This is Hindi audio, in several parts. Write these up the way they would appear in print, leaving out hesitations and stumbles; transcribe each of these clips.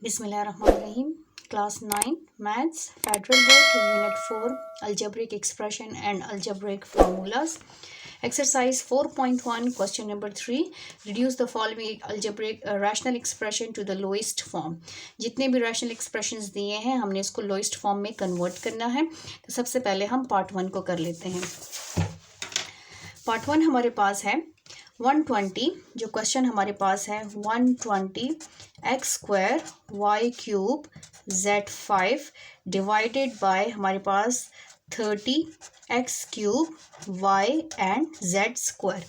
Bismillahirrahmanirrahim. Class 9 Maths Federal Board Unit 4 Algebraic Expression and Algebraic Formulas. Exercise 4.1 Question number 3. Reduce the following algebraic rational expression to the lowest form. जितने भी rational expressions दिए हैं हमने इसको lowest form में convert करना है. तो सबसे पहले हम part 1 को कर लेते हैं. Part 1 हमारे पास है 120. जो क्वेश्चन हमारे पास है 120 X square Y cube Z 5 divided by हमारे पास 30 X cube Y and Z square.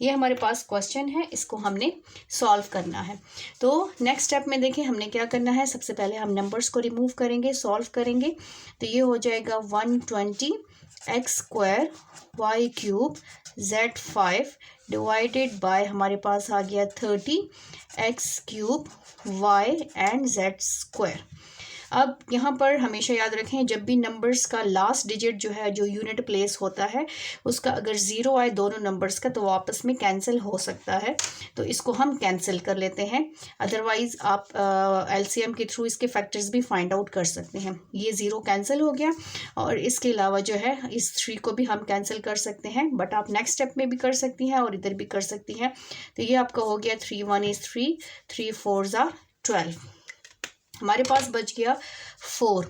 ये हमारे पास क्वेश्चन है, इसको हमने सॉल्व करना है. तो नेक्स्ट स्टेप में देखें हमने क्या करना है. सबसे पहले हम नंबर्स को रिमूव करेंगे, सॉल्व करेंगे. तो ये हो जाएगा 120 X square Y cube Z 5 divided by हमारे पास आ गया 30 X cube Y and Z square. अब यहाँ पर हमेशा याद रखें जब भी नंबर्स का लास्ट डिजिट जो है जो यूनिट प्लेस होता है उसका अगर ज़ीरो आए दोनों नंबर्स का तो वो आपस में कैंसिल हो सकता है. तो इसको हम कैंसिल कर लेते हैं. अदरवाइज़ आप एलसीएम के थ्रू इसके फैक्टर्स भी फाइंड आउट कर सकते हैं. ये ज़ीरो कैंसिल हो गया और इसके अलावा जो है इस 3 को भी हम कैंसिल कर सकते हैं. बट आप नेक्स्ट स्टेप में भी कर सकती हैं और इधर भी कर सकती हैं. तो ये आपका हो गया 3 1 is 3 3 4s are 12. हमारे पास बच गया 4.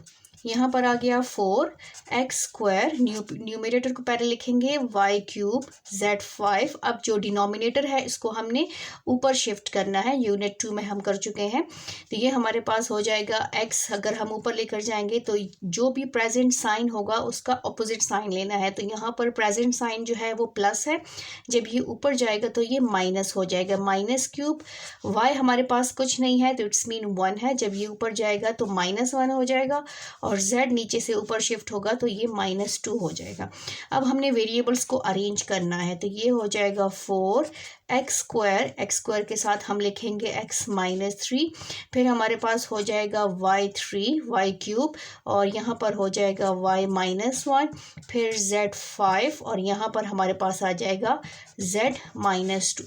यहाँ पर आ गया 4 एक्स स्क्वायर. न्यूमरेटर को पहले लिखेंगे वाई क्यूब जेड 5. अब जो डिनोमिनेटर है इसको हमने ऊपर शिफ्ट करना है. यूनिट 2 में हम कर चुके हैं. तो ये हमारे पास हो जाएगा एक्स. अगर हम ऊपर लेकर जाएंगे तो जो भी प्रेजेंट साइन होगा उसका ऑपोजिट साइन लेना है. तो यहाँ पर प्रेजेंट साइन जो है वो प्लस है. जब ये ऊपर जाएगा तो ये माइनस हो जाएगा. माइनस क्यूब वाई हमारे पास कुछ नहीं है तो इट्स मीन 1 है. जब ये ऊपर जाएगा तो -1 हो जाएगा और z नीचे से ऊपर शिफ्ट होगा तो ये -2 हो जाएगा. अब हमने वेरिएबल्स को अरेंज करना है. तो ये हो जाएगा 4 एक्स स्क्वायर. एक्स स्क्वायर के साथ हम लिखेंगे x -3. फिर हमारे पास हो जाएगा y3 वाई क्यूब और यहाँ पर हो जाएगा y -1. फिर z5 और यहाँ पर हमारे पास आ जाएगा z -2.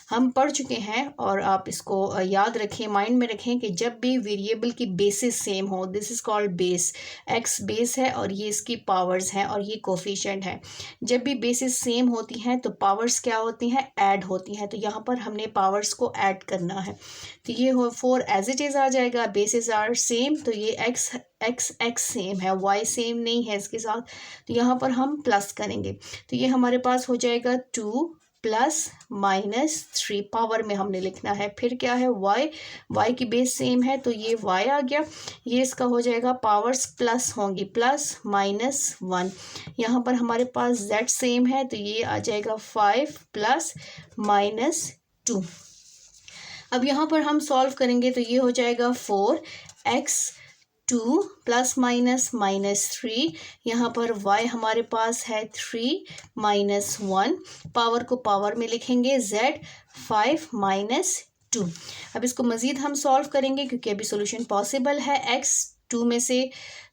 हम पढ़ चुके हैं और आप इसको याद रखें, माइंड में रखें कि जब भी वेरिएबल की बेसिस सेम हो, this is called base. X base है और ये इसकी पावर्स हैं और ये कोफिशिएंट है. जब भी बेसिस सेम होती हैं तो पावर्स क्या होती हैं, ऐड होती हैं. तो यहाँ पर हमने पावर्स को ऐड करना है. तो ये हो 4 एज इट इज़ आ जाएगा. बेसिस आर सेम तो ये एक्स एक्स सेम है, वाई सेम नहीं है इसके साथ. तो यहाँ पर हम प्लस करेंगे. तो ये हमारे पास हो जाएगा 2 प्लस -3 पावर में हमने लिखना है. फिर क्या है वाई की बेस सेम है तो ये वाई आ गया. ये इसका हो जाएगा पावर्स प्लस होंगी +-1. यहाँ पर हमारे पास z सेम है तो ये आ जाएगा 5 प्लस -2. अब यहाँ पर हम सॉल्व करेंगे तो ये हो जाएगा 4 एक्स 2 प्लस माइनस -3. यहाँ पर y हमारे पास है 3 -1. पावर को पावर में लिखेंगे z 5 -2. अब इसको मज़ीद हम सॉल्व करेंगे क्योंकि अभी सॉल्यूशन पॉसिबल है. x 2 में से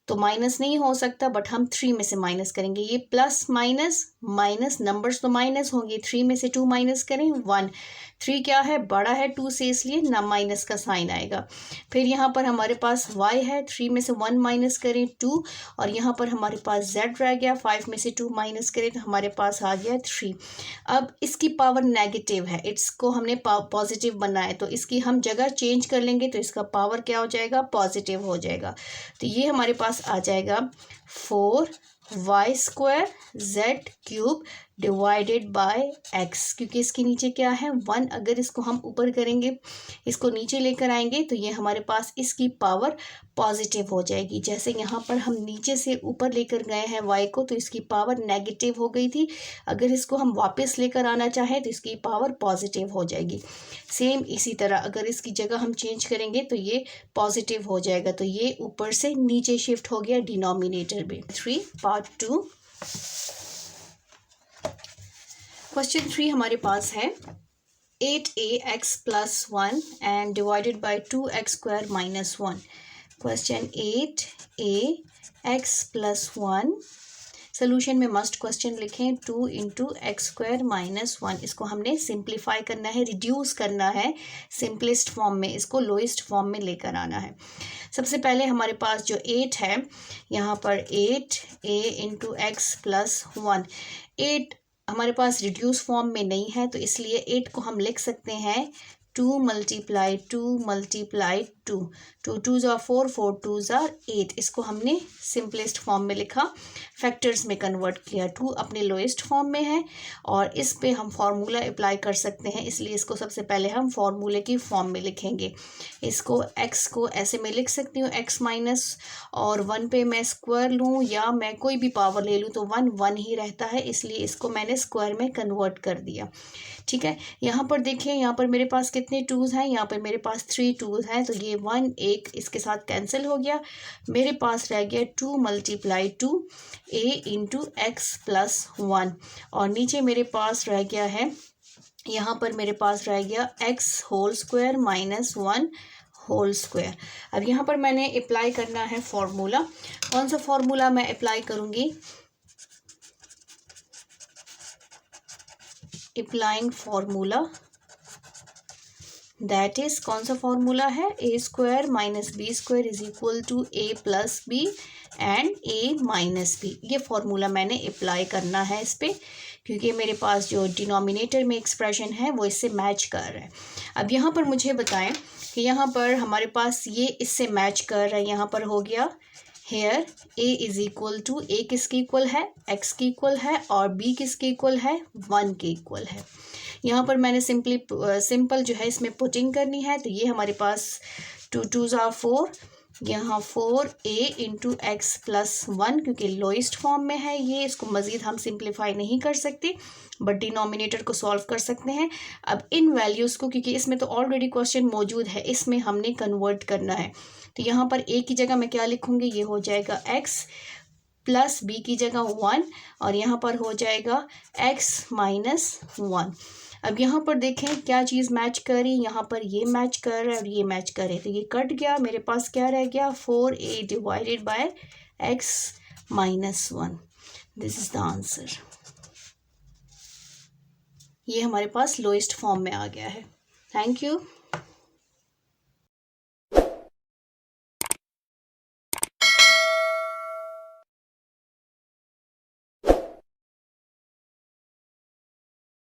तो माइनस नहीं हो सकता बट हम 3 में से माइनस करेंगे. ये प्लस माइनस माइनस नंबर्स तो माइनस होंगे. 3 में से 2 माइनस करें 1. 3 क्या है, बड़ा है 2 से, इसलिए ना माइनस का साइन आएगा. फिर यहाँ पर हमारे पास y है. 3 में से 1 माइनस करें 2 और यहाँ पर हमारे पास z रह गया. 5 में से 2 माइनस करें तो हमारे पास आ गया 3. अब इसकी पावर नेगेटिव है, इसको हमने पॉजिटिव बनाया तो इसकी हम जगह चेंज कर लेंगे तो इसका पावर क्या हो जाएगा, पॉजिटिव हो जाएगा. तो ये हमारे पास आ जाएगा 4 Y square Z cube divided by X. क्योंकि इसके नीचे क्या है 1. अगर इसको हम ऊपर करेंगे, इसको नीचे लेकर आएंगे तो ये हमारे पास इसकी पावर पॉजिटिव हो जाएगी. जैसे यहाँ पर हम नीचे से ऊपर लेकर गए हैं y को तो इसकी पावर नेगेटिव हो गई थी. अगर इसको हम वापस लेकर आना चाहें तो इसकी पावर पॉजिटिव हो जाएगी. सेम इसी तरह अगर इसकी जगह हम चेंज करेंगे तो ये पॉजिटिव हो जाएगा. तो ये ऊपर से नीचे शिफ्ट हो गया डिनोमिनेटर में. 3 पार्ट 2. क्वेश्चन 3 हमारे पास है 8ax + 1 and divided by 2x² -1. Question 8ax + 1. Solution में मस्ट क्वेश्चन लिखें 2 इंटू एक्स स्क्वायर माइनस 1। इसको हमने सिंप्लीफाई करना है, रिड्यूस करना है सिंपलेस्ट फॉर्म में, इसको लोएस्ट फॉर्म में लेकर आना है। सबसे पहले हमारे पास जो 8 है, यहाँ पर 8a इंटू एक्स प्लस 1। 8 हमारे पास रिड्यूस फॉर्म में नहीं है, तो इसलिए 8 को हम लिख सकते हैं 2 मल्टीप्लाई 2 मल्टीप्लाई 2, 2 2 ज़ा 4, 4 2 ज़ा 8। इसको हमने सिंपलेस्ट फॉर्म में लिखा, फैक्टर्स में कन्वर्ट किया। 2 अपने लोएस्ट फॉर्म में है और इस पे हम फार्मूला अप्लाई कर सकते हैं, इसलिए इसको सबसे पहले हम फार्मूले की फॉर्म में लिखेंगे। इसको x को ऐसे में लिख सकती हूँ, x माइनस और 1 पे मैं स्क्वायर लूँ या मैं कोई भी पावर ले लूँ तो 1 1 ही रहता है, इसलिए इसको मैंने स्क्वायर में कन्वर्ट कर दिया। ठीक है, यहाँ पर देखिए, यहाँ पर मेरे पास कितने 2's हैं, यहाँ पर मेरे पास 3 2's हैं, तो ये 1 1 इसके साथ कैंसिल हो गया। मेरे पास रह गया 2 multiply 2 a into x plus 1 और नीचे मेरे पास रह गया है, यहाँ पर मेरे पास रह गया x whole square minus 1 whole square. अब यहाँ पर मैंने अप्लाई करना है फॉर्मूला। कौन सा फॉर्मूला मैं अप्लाई करूँगी? अप्लाइंग फॉर्मूला, दैट इज कौन सा फॉर्मूला है? A square minus B square is equal to A plus B and A minus B. ये फॉर्मूला मैंने अप्लाई करना है इस पर, क्योंकि मेरे पास जो डिनोमिनेटर में एक्सप्रेशन है वो इससे मैच कर रहा है। अब यहाँ पर मुझे बताएं कि यहाँ पर हमारे पास ये इससे मैच कर रहा है। यहाँ पर हो गया here a is equal to, a किसके इक्वल है? x के इक्वल है, और b किसके इक्वल है? 1 के इक्वल है। यहाँ पर मैंने सिंपल जो है इसमें पुटिंग करनी है, तो ये हमारे पास 2 2 ज़ा 4, यहाँ 4a इंटू एक्स प्लस 1, क्योंकि लोएस्ट फॉर्म में है ये, इसको मज़ीद हम सिंप्लीफाई नहीं कर सकते बट डिनोमिनेटर को सॉल्व कर सकते हैं। अब इन वैल्यूज़ को, क्योंकि इसमें तो ऑलरेडी क्वेश्चन मौजूद है, इसमें हमने कन्वर्ट करना है, तो यहाँ पर a की जगह मैं क्या लिखूँगी? ये हो जाएगा x प्लस b की जगह 1 और यहाँ पर हो जाएगा x माइनस 1। अब यहाँ पर देखें क्या चीज़ मैच कर रही, यहाँ पर ये मैच कर रहा है और ये मैच कर रहे, तो ये कट गया। मेरे पास क्या रह गया? 4a divided by x minus 1। This is the answer. ये हमारे पास लोएस्ट फॉर्म में आ गया है। Thank you.